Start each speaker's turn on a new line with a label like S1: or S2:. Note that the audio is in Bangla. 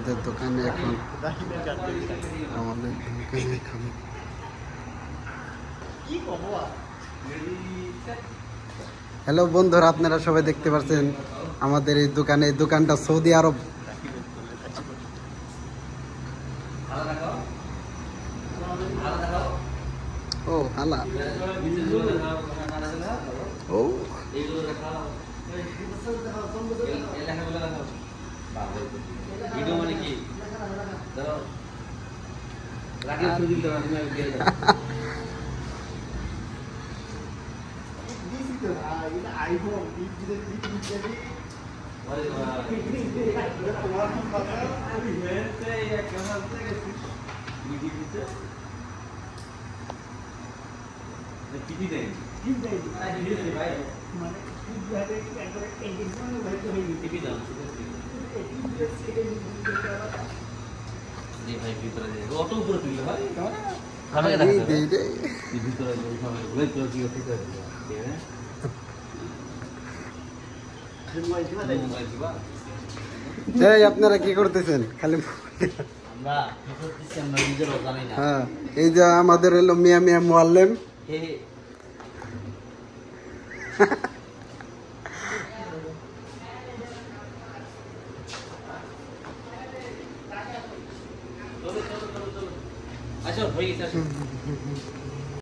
S1: আমাদের দোকানে এখন হ্যালো বন্ধুরা, আপনারা সবাই দেখতে পাচ্ছেন আমাদের এই দোকানটা সৌদি আরব। ও হালা ও আপনারা কি করতেছেন? খালি হ্যাঁ, এই যে আমাদের এলো মিয়া মিয়া মুআল্লিম।
S2: আচ্ছা হয়ে গেছে।